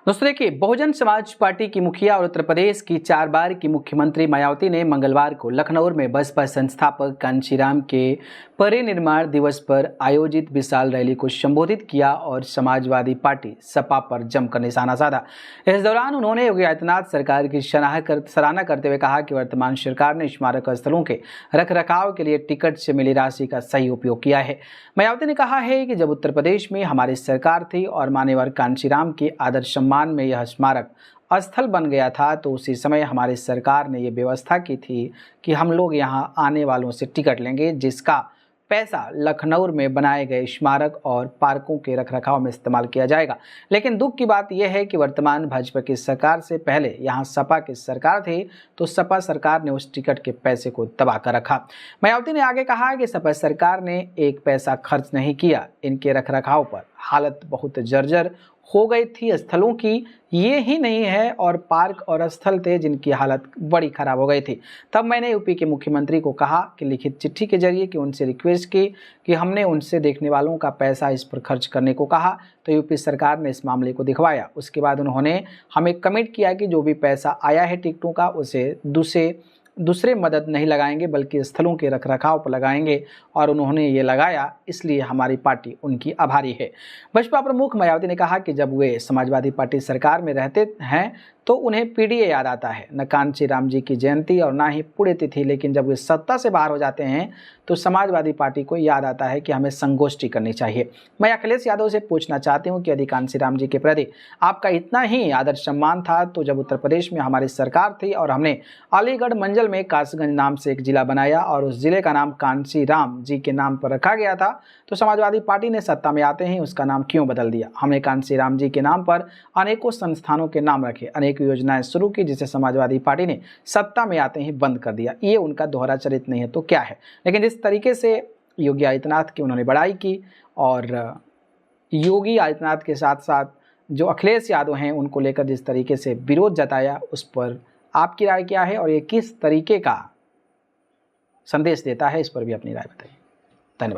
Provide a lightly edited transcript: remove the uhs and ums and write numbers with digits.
दोस्तों देखिए, बहुजन समाज पार्टी की मुखिया और उत्तर प्रदेश की 4 बार की मुख्यमंत्री मायावती ने मंगलवार को लखनऊ में बसपा संस्थापक कांशीराम के परिनिर्वाण दिवस पर आयोजित विशाल रैली को संबोधित किया और समाजवादी पार्टी सपा पर जमकर निशाना साधा। इस दौरान उन्होंने योगी आदित्यनाथ सरकार की सराहना करते हुए कहा कि वर्तमान सरकार ने स्मारक स्थलों के रखरखाव के लिए टिकट से मिली राशि का सही उपयोग किया है। मायावती ने कहा है कि जब उत्तर प्रदेश में हमारी सरकार थी और मान्यवर कांशीराम के आदर्श सम्मान में यह स्मारक स्थल बन गया था, तो उसी समय हमारी सरकार ने ये व्यवस्था की थी कि हम लोग यहां आने वालों से टिकट लेंगे, जिसका पैसा लखनऊ में बनाए गए स्मारक और पार्कों के रखरखाव में इस्तेमाल किया जाएगा। लेकिन दुख की बात यह है कि वर्तमान भाजपा की सरकार से पहले यहाँ सपा की सरकार थी, तो सपा सरकार ने उस टिकट के पैसे को दबा कर रखा। मायावती ने आगे कहा कि सपा सरकार ने एक पैसा खर्च नहीं किया, इनके रखरखाव पर हालत बहुत जर्जर हो गई थी। स्थलों की ये ही नहीं है और पार्क और स्थल थे जिनकी हालत बड़ी खराब हो गई थी। तब मैंने यूपी के मुख्यमंत्री को कहा कि लिखित चिट्ठी के जरिए कि उनसे रिक्वेस्ट की कि हमने उनसे देखने वालों का पैसा इस पर खर्च करने को कहा, तो यूपी सरकार ने इस मामले को दिखवाया। उसके बाद उन्होंने हमें कमिट किया कि जो भी पैसा आया है टिकटों का, उसे दूसरे मदद नहीं लगाएंगे बल्कि स्थलों के रखरखाव पर लगाएंगे, और उन्होंने ये लगाया, इसलिए हमारी पार्टी उनकी आभारी है। बसपा प्रमुख मायावती ने कहा कि जब वे समाजवादी पार्टी सरकार में रहते हैं तो उन्हें पीडीए याद आता है, न कांशीराम जी की जयंती और ना ही पुण्यतिथि। लेकिन जब वे सत्ता से बाहर हो जाते हैं तो समाजवादी पार्टी को याद आता है कि हमें संगोष्ठी करनी चाहिए। मैं अखिलेश यादव से पूछना चाहती हूं कि यदि कांशीराम जी के प्रति आपका इतना ही आदर सम्मान था, तो जब उत्तर प्रदेश में हमारी सरकार थी और हमने अलीगढ़ मंडल में कासगंज नाम से एक जिला बनाया और उस जिले का नाम कांशीराम जी के नाम पर रखा गया था, तो समाजवादी पार्टी ने सत्ता में आते ही उसका नाम क्यों बदल दिया? हमने कांशीराम जी के नाम पर अनेकों संस्थानों के नाम रखे, अनेक योजनाएं शुरू की, जिसे समाजवादी पार्टी ने सत्ता में आते ही बंद कर दिया। ये उनका दोहरा चरित्र नहीं है तो क्या है? लेकिन जिस तरीके से योगी आदित्यनाथ की उन्होंने बड़ाई की और योगी आदित्यनाथ के साथ साथ जो अखिलेश यादव हैं उनको लेकर जिस तरीके से विरोध जताया, उस पर आपकी राय क्या है और ये किस तरीके का संदेश देता है, इस पर भी अपनी राय बताइए।